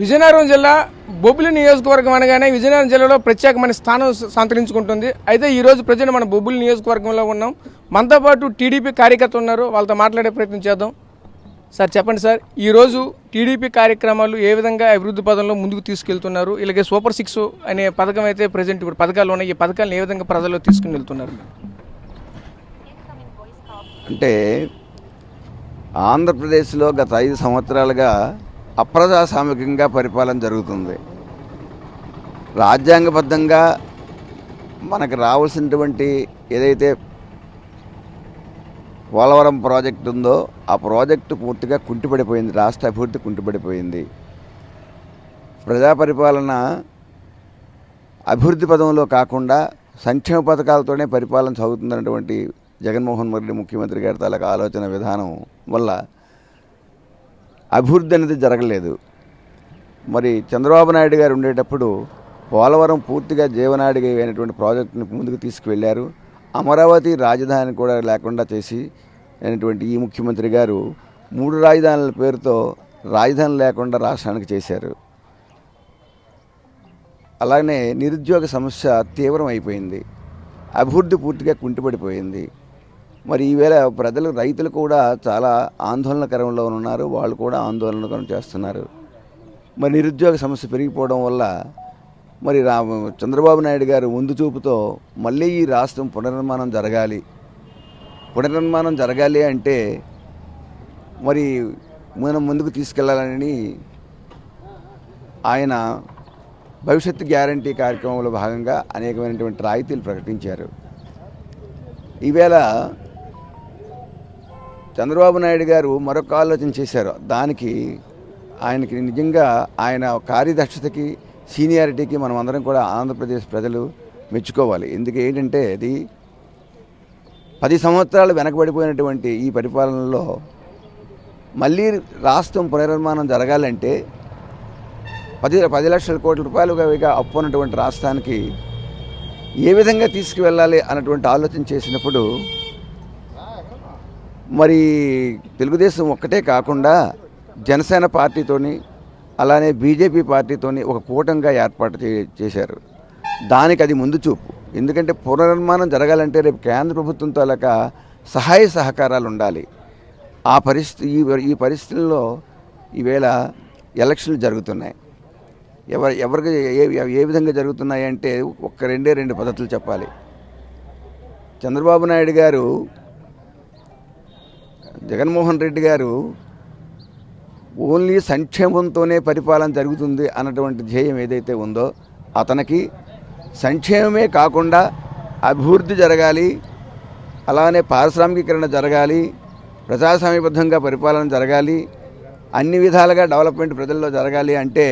విజయనగరం జిల్లా బొబ్బిలి నియోజకవర్గం అనగానే విజయనగరం జిల్లాలో ప్రత్యేకమైన స్థానం సంతరించుకుంటుంది. అయితే ఈ రోజు ప్రజెంట్ మన బొబ్బిలి నియోజకవర్గంలో ఉన్నాం. మనతో పాటు టీడీపీ కార్యకర్త ఉన్నారు, వాళ్ళతో మాట్లాడే ప్రయత్నం చేద్దాం. సార్ చెప్పండి సార్, ఈరోజు టీడీపీ కార్యక్రమాలు ఏ విధంగా అభివృద్ధి పదంలో ముందుకు తీసుకెళ్తున్నారు? ఇలాగే సూపర్ 6 అనే పథకం అయితే ప్రజెంట్ ఇప్పుడు పథకాలు ఉన్నాయి. ఈ పథకాలను ఏ విధంగా ప్రజల్లో తీసుకుని వెళ్తున్నారు? అంటే ఆంధ్రప్రదేశ్లో గత 5 సంవత్సరాలుగా అప్రజాస్వామికంగా పరిపాలన జరుగుతుంది. రాజ్యాంగబద్ధంగా మనకు రావాల్సినటువంటి ఏదైతే పోలవరం ప్రాజెక్టు ఉందో ఆ ప్రాజెక్టు పూర్తిగా కుంటిపడిపోయింది. రాష్ట్ర అభివృద్ధి కుంటిపడిపోయింది. ప్రజా పరిపాలన అభివృద్ధి పదంలో కాకుండా సంక్షేమ పథకాలతోనే పరిపాలన సాగుతుందన్నటువంటి జగన్మోహన్ రెడ్డి ముఖ్యమంత్రి గారి తాలూకు ఆలోచన విధానం వల్ల అభివృద్ధి అనేది జరగలేదు. మరి చంద్రబాబు నాయుడు గారు ఉండేటప్పుడు పోలవరం పూర్తిగా జీవనాడిగా అయినటువంటి ప్రాజెక్టుని ముందుకు తీసుకువెళ్ళారు. అమరావతి రాజధాని కూడా లేకుండా చేసి అయినటువంటి ఈ ముఖ్యమంత్రి గారు 3 రాజధానుల పేరుతో రాజధాని లేకుండా రాష్ట్రానికి చేశారు. అలానే నిరుద్యోగ సమస్య తీవ్రం అయిపోయింది. అభివృద్ధి పూర్తిగా కుంటిపడిపోయింది. మరి ఈవేళ రైతులు కూడా చాలా ఆందోళనకరంలో ఉన్నారు. వాళ్ళు కూడా ఆందోళన చేస్తున్నారు. మరి నిరుద్యోగ సమస్య పెరిగిపోవడం వల్ల మరి చంద్రబాబు నాయుడు గారు ముందు చూపుతో మళ్ళీ ఈ రాష్ట్రం పునర్నిర్మాణం జరగాలి అంటే మరి మనం ముందుకు తీసుకెళ్లాలని ఆయన భవిష్యత్తు గ్యారంటీ కార్యక్రమంలో భాగంగా అనేకమైనటువంటి రాయితీలు ప్రకటించారు. ఈవేళ చంద్రబాబు నాయుడు గారు మరొక ఆలోచన చేశారు. దానికి ఆయనకి నిజంగా ఆయన కార్యదక్షతకి సీనియారిటీకి మనం అందరం కూడా ఆంధ్రప్రదేశ్ ప్రజలు మెచ్చుకోవాలి. ఏంటంటే అది 10 సంవత్సరాలు వెనకబడిపోయినటువంటి ఈ పరిపాలనలో మళ్ళీ రాష్ట్రం పునర్నిర్మాణం జరగాలంటే 10 లక్షల కోట్ల రూపాయలుగా అప్పు ఉన్నటువంటి రాష్ట్రానికి ఏ విధంగా తీసుకువెళ్ళాలి అన్నటువంటి ఆలోచన చేసినప్పుడు మరి తెలుగుదేశం ఒక్కటే కాకుండా జనసేన పార్టీతోని అలానే బీజేపీ పార్టీతోని ఒక కూటమిగా ఏర్పాటు చేశారు. దానికి అది ముందు చూపు. ఎందుకంటే పునర్నిర్మాణం జరగాలంటే రేపు కేంద్ర ప్రభుత్వంతో సహాయ సహకారాలు ఉండాలి. ఈ పరిస్థితుల్లో ఈవేళ ఎలక్షన్లు జరుగుతున్నాయి. ఎవరికి ఏ విధంగా జరుగుతున్నాయి అంటే రెండు పద్ధతులు చెప్పాలి. చంద్రబాబు నాయుడు గారు జగన్మోహన్ రెడ్డి గారు ఓన్లీ సంక్షేమంతోనే పరిపాలన జరుగుతుంది అన్నటువంటి ధ్యేయం ఏదైతే ఉందో అతనికి సంక్షేమమే కాకుండా అభివృద్ధి జరగాలి, అలానే పారిశ్రామికీకరణ జరగాలి, ప్రజాస్వామ్యబద్ధంగా పరిపాలన జరగాలి, అన్ని విధాలుగా డెవలప్మెంట్ ప్రజల్లో జరగాలి అంటే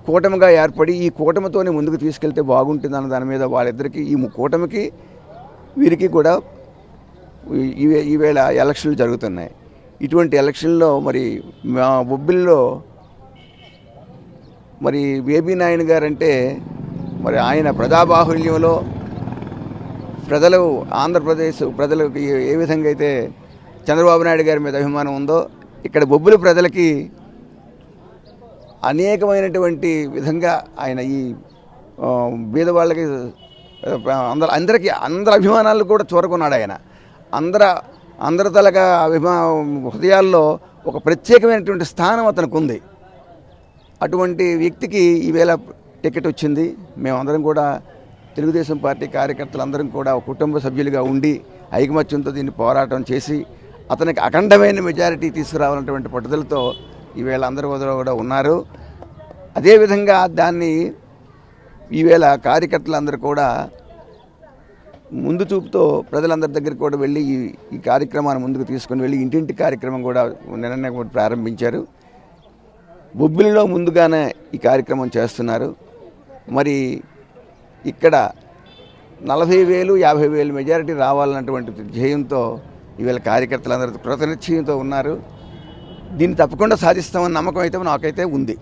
కూటమిగా ఏర్పడి ఈ కూటమితోనే ముందుకు తీసుకెళ్తే బాగుంటుంది అన్న దాని మీద వాళ్ళిద్దరికీ ఈ కూటమికి వీరికి కూడా ఈవేళ ఎలక్షన్లు జరుగుతున్నాయి. ఇటువంటి ఎలక్షన్లో మరి మా బొబ్బిల్లో మరి బేబీ నాయుడు గారంటే మరి ఆయన ప్రజాబాహుల్యంలో ఆంధ్రప్రదేశ్ ప్రజలకు ఏ విధంగా అయితే చంద్రబాబు నాయుడు గారి మీద అభిమానం ఉందో ఇక్కడ బొబ్బిలి ప్రజలకి అనేకమైనటువంటి విధంగా ఆయన ఈ బీదవాళ్ళకి అందరి అభిమానాలు కూడా చూరకున్నాడు. ఆయన అందరి తలగా హృదయాల్లో ఒక ప్రత్యేకమైనటువంటి స్థానం అతనికి ఉంది. అటువంటి వ్యక్తికి ఈవేళ టికెట్ వచ్చింది. మేమందరం కూడా తెలుగుదేశం పార్టీ కార్యకర్తలందరం కూడా కుటుంబ సభ్యులుగా ఉండి ఐకమత్యంతో దీన్ని పోరాటం చేసి అతనికి అఖండమైన మెజారిటీ తీసుకురావాలన్నటువంటి పట్టుదలతో ఈవేళ అందరి కూడా ఉన్నారు. అదేవిధంగా దాన్ని ఈవేళ కార్యకర్తలందరూ కూడా ముందు చూపుతో ప్రజలందరి దగ్గరికి కూడా వెళ్ళి ఈ కార్యక్రమాన్ని ముందుకు తీసుకుని వెళ్ళి ఇంటింటి కార్యక్రమం కూడా నిన్న ప్రారంభించారు. బొబ్బిలిలో ముందుగానే ఈ కార్యక్రమం చేస్తున్నారు. మరి ఇక్కడ 40,000, 50,000 మెజారిటీ రావాలన్నటువంటి ధ్యేయంతో ఈవేళ కార్యకర్తలందరూ కృతనిశ్చయంతో ఉన్నారు. దీన్ని తప్పకుండా సాధిస్తామన్న నమ్మకం అయితే నాకైతే ఉంది.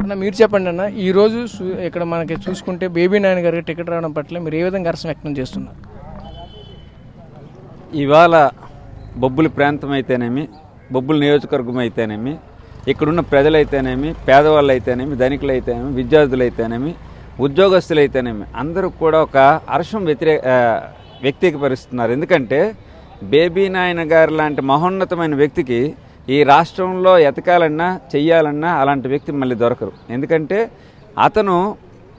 అన్న మీరు చెప్పండి అన్న, ఈరోజు ఇక్కడ మనకి చూసుకుంటే బేబీ నాయుడు గారికి టికెట్ రావడం పట్ల మీరు ఏ విధంగా హర్షం వ్యక్తం చేస్తున్నారు? ఇవాళ బొబ్బులి ప్రాంతం అయితేనేమి, బొబ్బులి నియోజకవర్గం అయితేనేమి ఇక్కడున్న ప్రజలైతేనేమి, పేదవాళ్ళు అయితేనేమి, ధనికులు అయితేనేమి, విద్యార్థులు అయితేనేమి, ఉద్యోగస్తులు అయితేనేమి అందరూ కూడా ఒక హర్షం వ్యక్తీకరిస్తున్నారు. ఎందుకంటే బేబీ నాయన గారు లాంటి మహోన్నతమైన వ్యక్తికి ఈ రాష్ట్రంలో ఎతకాలన్నా చెయ్యాలన్నా అలాంటి వ్యక్తి మళ్ళీ దొరకరు. ఎందుకంటే అతను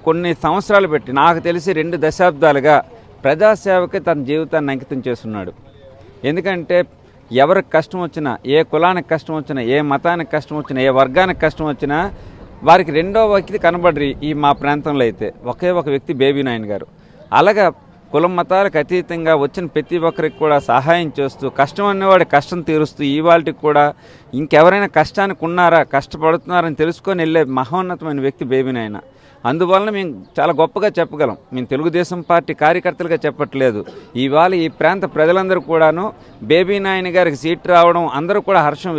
కొన్ని సంవత్సరాలు పెట్టి, నాకు తెలిసి 2 దశాబ్దాలుగా ప్రజాసేవకి తన జీవితాన్ని అంకితం చేస్తున్నాడు. ఎందుకంటే ఎవరికి కష్టం వచ్చినా, ఏ కులానికి కష్టం వచ్చినా, ఏ మతానికి కష్టం వచ్చినా, ఏ వర్గానికి కష్టం వచ్చినా వారికి రెండో వ్యక్తి కనబడరు. ఈ మా ప్రాంతంలో అయితే ఒకే ఒక వ్యక్తి బేబీ నాయన గారు. అలాగా కులం మతాలకు అతీతంగా వచ్చిన ప్రతి ఒక్కరికి కూడా సహాయం చేస్తూ, కష్టం అనేవాడి కష్టం తీరుస్తూ, ఇవాళకి కూడా ఇంకెవరైనా కష్టానికి ఉన్నారా, కష్టపడుతున్నారని తెలుసుకొని వెళ్ళే మహోన్నతమైన వ్యక్తి బేబీ నాయన. అందువలన మేము చాలా గొప్పగా చెప్పగలం. మేము తెలుగుదేశం పార్టీ కార్యకర్తలుగా చెప్పట్లేదు. ఇవాళ ఈ ప్రాంత ప్రజలందరూ కూడాను బేబీ నాయన గారికి సీట్ రావడం అందరూ కూడా హర్షం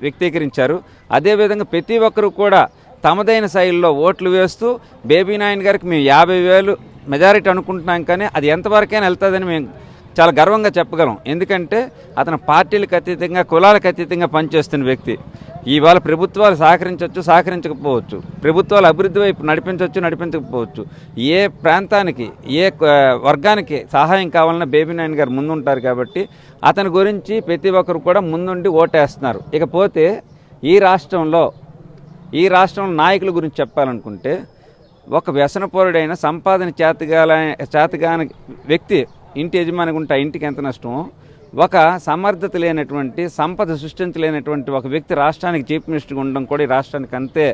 వ్యక్తీకరించారు. అదేవిధంగా ప్రతి ఒక్కరు కూడా తమదైన శైలిలో ఓట్లు వేస్తూ బేబీ నాయన గారికి మేము 50,000 మెజారిటీ అనుకుంటున్నాం, కానీ అది ఎంతవరకైనా వెళ్తుందని మేము చాలా గర్వంగా చెప్పగలం. ఎందుకంటే అతను పార్టీలకు అతీతంగా, కులాలకు అతీతంగా పనిచేస్తున్న వ్యక్తి. ఇవాళ ప్రభుత్వాలు సహకరించవచ్చు, సహకరించకపోవచ్చు, ప్రభుత్వాలు అభివృద్ధి వైపు నడిపించవచ్చు, నడిపించకపోవచ్చు. ఏ ప్రాంతానికి, ఏ వర్గానికి సహాయం కావాలన్నా బేబీ నాయన గారు ముందుంటారు. కాబట్టి అతని గురించి ప్రతి ఒక్కరు కూడా ముందుండి ఓటేస్తున్నారు. ఇకపోతే ఈ రాష్ట్రంలో నాయకుల గురించి చెప్పాలనుకుంటే, ఒక వ్యసనపరుడైన సంపాదన చేతగాని వ్యక్తి ఇంటి యజమానికి ఉంటే ఇంటికి ఎంత నష్టమో, ఒక సమర్థత లేనటువంటి, సంపద సృష్టించలేనటువంటి ఒక వ్యక్తి రాష్ట్రానికి చీఫ్ మినిస్టర్గా ఉండడం కూడా ఈ రాష్ట్రానికి అంతే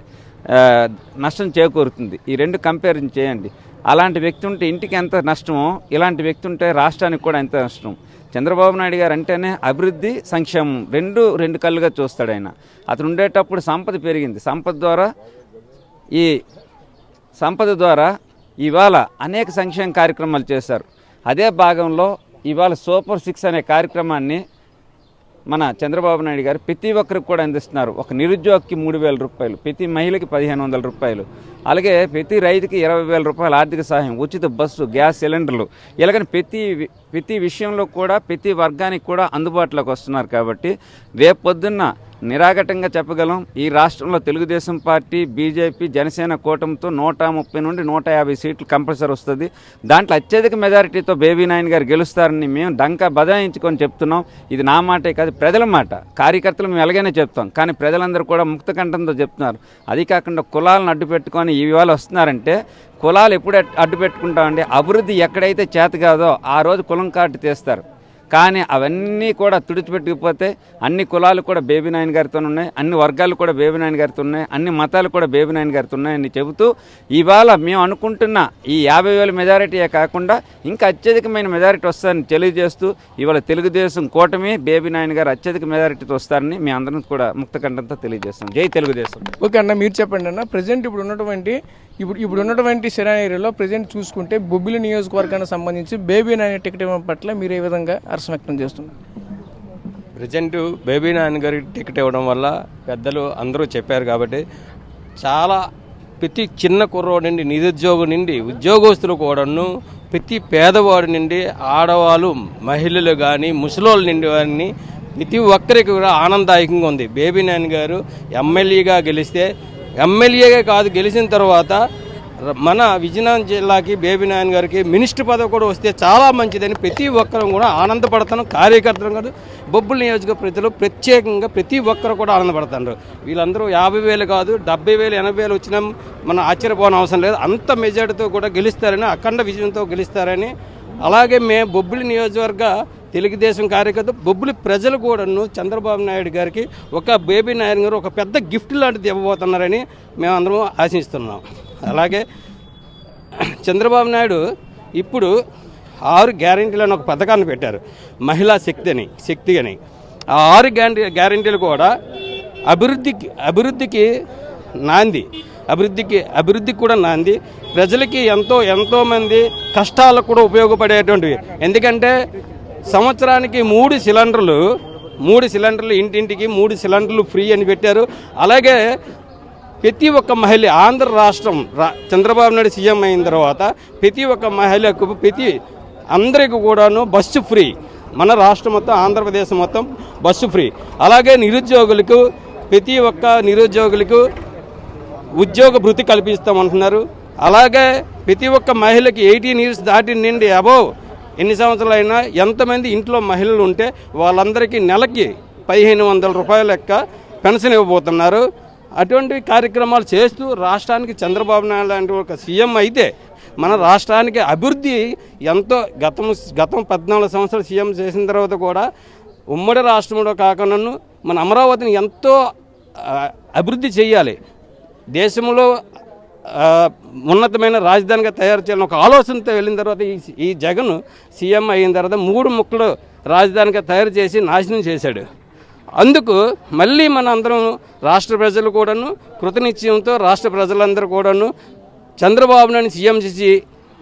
నష్టం చేకూరుతుంది. ఈ రెండు కంపారిజన్ చేయండి. అలాంటి వ్యక్తి ఉంటే ఇంటికి ఎంత నష్టమో, ఇలాంటి వ్యక్తి ఉంటే రాష్ట్రానికి కూడా ఎంత నష్టం. చంద్రబాబు నాయుడు గారు అంటేనే అభివృద్ధి, సంక్షేమం రెండు కళ్ళుగా చూస్తాడు ఆయన. అతను ఉండేటప్పుడు సంపద పెరిగింది. సంపద ద్వారా ఇవాళ అనేక సంక్షేమ కార్యక్రమాలు చేశారు. అదే భాగంలో ఇవాళ సూపర్ 6 అనే కార్యక్రమాన్ని మన చంద్రబాబు నాయుడు గారు ప్రతి ఒక్కరికి కూడా అందిస్తున్నారు. ఒక నిరుద్యోగికి 3,000 రూపాయలు, ప్రతి మహిళకి 1,500 రూపాయలు, అలాగే ప్రతి రైతుకి 20,000 రూపాయలు ఆర్థిక సహాయం, ఉచిత బస్సు, గ్యాస్ సిలిండర్లు, ఇలాగని ప్రతి విషయంలో కూడా ప్రతి వర్గానికి కూడా అందుబాటులోకి వస్తున్నారు. కాబట్టి రేపు పొద్దున్న నిరాఘటంగా చెప్పగలం, ఈ రాష్ట్రంలో తెలుగుదేశం పార్టీ, బీజేపీ, జనసేన కూటమితో 130 నుండి 150 సీట్లు కంపల్సరీ వస్తుంది. దాంట్లో అత్యధిక మెజారిటీతో బేబీ నాయన గారు గెలుస్తారని మేము డంకా బదాయించుకొని చెప్తున్నాం. ఇది నా మాటే కాదు, ప్రజల మాట. కార్యకర్తలు మేము ఎలాగైనా చెప్తాం, కానీ ప్రజలందరూ కూడా ముక్తకంఠంతో చెప్తున్నారు. అది కాకుండా కులాలను అడ్డు పెట్టుకొని ఇవాళ వస్తున్నారంటే, కులాలు ఎప్పుడు అడ్డు పెట్టుకుంటామండి? అభివృద్ధి ఎక్కడైతే చేత కాదో ఆ రోజు కులం కార్డు తీస్తారు. కానీ అవన్నీ కూడా తుడిచిపెట్టుకుపోతే అన్ని కులాలు కూడా బేబీ నాయన గారితో ఉన్నాయి, అన్ని వర్గాలు కూడా బేబీ నాయన గారితో ఉన్నాయి, అన్ని మతాలు కూడా బేబీ నాయన గారితో ఉన్నాయని చెబుతూ ఇవాళ మేము అనుకుంటున్న ఈ 50,000 మెజారిటీయే కాకుండా ఇంకా అత్యధికమైన మెజారిటీ వస్తారని తెలియజేస్తూ ఇవాళ తెలుగుదేశం కూటమి బేబీ నాయన గారు అత్యధిక మెజారిటీతో వస్తారని మీ అందరం కూడా ముక్తకంఠంతో తెలియజేస్తాం. జై తెలుగుదేశం. ఓకే అన్న, మీరు చెప్పండి అన్న. ప్రజెంట్ ఇప్పుడు ఉన్నటువంటి సినారీలో ప్రజెంట్ చూసుకుంటే బొబ్బిలి నియోజకవర్గానికి సంబంధించి బేబీ నాయన టికెట్ ఇవ్వడం పట్ల మీరు ఏ విధంగా హర్షం వ్యక్తం చేస్తున్నారు? ప్రజెంట్ బేబీ నాయన గారికి టికెట్ ఇవ్వడం వల్ల పెద్దలు అందరూ చెప్పారు కాబట్టి చాలా ప్రతి చిన్న కుర్రోడు నుండి, నిరుద్యోగం నుండి, ఉద్యోగస్తులు కూడాను, ప్రతి పేదవాడి నుండి, ఆడవాళ్ళు, మహిళలు కానీ, ముసలోళ్ళ నుండి వారిని ప్రతి ఒక్కరికి కూడా ఆనందదాయకంగా ఉంది. బేబీ నాయన గారు ఎమ్మెల్యేగా గెలిస్తే, ఎమ్మెల్యేగా కాదు గెలిచిన తర్వాత మన విజయనగరం జిల్లాకి బేబీ నాయన గారికి మినిస్టర్ పదవి కూడా వస్తే చాలా మంచిదని ప్రతి ఒక్కరు కూడా ఆనందపడతాను. కార్యకర్తలు కాదు, బొబ్బిలి నియోజకవర్గ ప్రజలు ప్రత్యేకంగా ప్రతి ఒక్కరు కూడా ఆనందపడుతున్నారు. వీళ్ళందరూ 50,000 కాదు 70,000 80,000 వచ్చినా మనం ఆశ్చర్యపోవడం అవసరం లేదు. అంత మెజార్టీతో కూడా గెలుస్తారని, అఖండ విజయంతో గెలుస్తారని. అలాగే మేము బొబ్బిలి నియోజకవర్గ తెలుగుదేశం కార్యకర్త, బొబ్బిలి ప్రజలు కూడాను చంద్రబాబు నాయుడు గారికి ఒక బేబీ నాయన గారు ఒక పెద్ద గిఫ్ట్ లాంటిది ఇవ్వబోతున్నారని మేమందరం ఆశిస్తున్నాం. అలాగే చంద్రబాబు నాయుడు ఇప్పుడు 6 గ్యారెంటీలు అని ఒక పథకాన్ని పెట్టారు, మహిళా శక్తి అని. ఆ 6 గ్యారెంటీలు కూడా అభివృద్ధికి నాంది, అభివృద్ధికి కూడా నాంది. ప్రజలకి ఎంతోమంది కష్టాలకు కూడా ఉపయోగపడేటువంటివి. ఎందుకంటే సంవత్సరానికి 3 సిలిండర్లు ఇంటింటికి 3 సిలిండర్లు ఫ్రీ అని పెట్టారు. అలాగే ప్రతి ఒక్క మహిళ, ఆంధ్ర రాష్ట్రం చంద్రబాబు నాయుడు సీఎం అయిన తర్వాత ప్రతి ఒక్క మహిళకు అందరికీ కూడాను బస్సు ఫ్రీ. మన రాష్ట్రం మొత్తం, ఆంధ్రప్రదేశ్ మొత్తం బస్సు ఫ్రీ. అలాగే నిరుద్యోగులకు ప్రతి ఒక్క నిరుద్యోగులకు ఉద్యోగ భృతి కల్పిస్తామంటున్నారు. అలాగే ప్రతి ఒక్క మహిళకి 18 ఇయర్స్ దాటి నుండి అబోవ్ ఎన్ని సంవత్సరాలైనా ఎంతమంది ఇంట్లో మహిళలు ఉంటే వాళ్ళందరికీ నెలకి 1500 రూపాయల లెక్క పెన్షన్ ఇవ్వబోతున్నారు. అటువంటి కార్యక్రమాలు చేస్తూ రాష్ట్రానికి చంద్రబాబు నాయుడు లాంటి ఒక సీఎం అయితే మన రాష్ట్రానికి అభివృద్ధి ఎంతో గతం 14 సంవత్సరాలు సీఎం చేసిన తర్వాత కూడా ఉమ్మడి రాష్ట్రంలో కాకుండా మన అమరావతిని ఎంతో అభివృద్ధి చేయాలి, దేశంలో ఉన్నతమైన రాజధానిగా తయారు చేయాలని ఒక ఆలోచనతో వెళ్ళిన తర్వాత ఈ జగన్ సీఎం అయిన తర్వాత 3 ముక్కలు రాజధానిగా తయారు చేసి నాశనం చేశాడు. అందుకు మళ్ళీ మన అందరం రాష్ట్ర ప్రజలు కూడాను కృతనిశ్చయంతో రాష్ట్ర ప్రజలందరూ కూడాను చంద్రబాబు నాయుడు సీఎం చేసి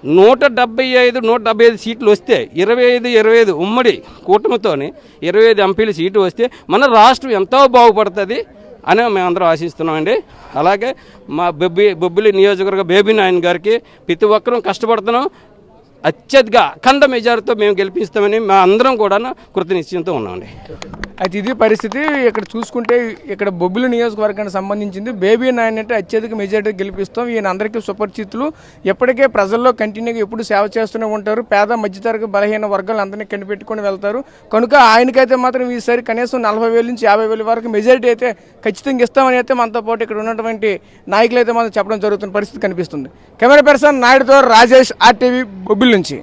175 సీట్లు వస్తే 25 ఉమ్మడి కూటమితోని 25 ఎంపీల సీటు వస్తే మన రాష్ట్రం ఎంతో బాగుపడుతుంది అని మేమందరం ఆశిస్తున్నామండి. అలాగే మా బొబ్బిలి నియోజకవర్గ బేబీ నాయన్ గారికి ప్రతి ఒక్కరూ కష్టపడుతున్నాం. అత్యధిక అఖండ మెజారిటీతో మేము గెలిపిస్తామని మా అందరం కూడా కృతనిశ్చయంతో ఉన్నామండి. అయితే ఇది పరిస్థితి. ఇక్కడ చూసుకుంటే ఇక్కడ బొబ్బిలి నియోజకవర్గానికి సంబంధించింది బేబీ నాయన్ అంటే అత్యధిక మెజారిటీ గెలిపిస్తాం. ఈయన అందరికీ సుపరిచితులు, ఎప్పటికే ప్రజల్లో కంటిన్యూగా ఎప్పుడు సేవ చేస్తూనే ఉంటారు. పేద మధ్యతరగతి బలహీన వర్గాలు అందరినీ కనిపెట్టుకొని వెళ్తారు. కనుక ఆయనకైతే మాత్రం ఈసారి కనీసం 40,000 నుంచి 50,000 వరకు మెజారిటీ అయితే ఖచ్చితంగా ఇస్తామని అయితే మనతో పాటు ఇక్కడ ఉన్నటువంటి నాయకులు అయితే మాత్రం చెప్పడం జరుగుతున్న పరిస్థితి కనిపిస్తుంది. కెమెరా పర్సన్ నాయుడుతో రాజేష్, RTV, బొబ్బిలి నుంచి.